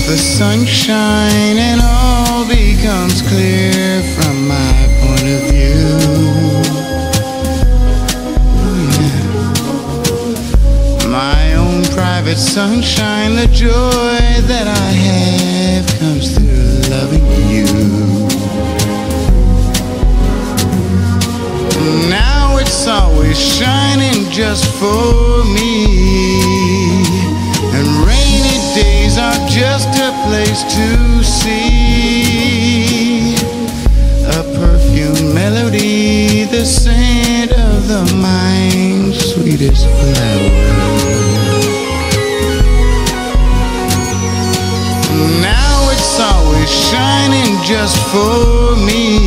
the sunshine and all becomes clear from my point of view. My own private sunshine, the joy that I have comes through loving you. Now it's always shining just for me, and rainy days are just a place to see a perfume melody, the scent of the mind's sweetest flower. Now it's always shining just for me,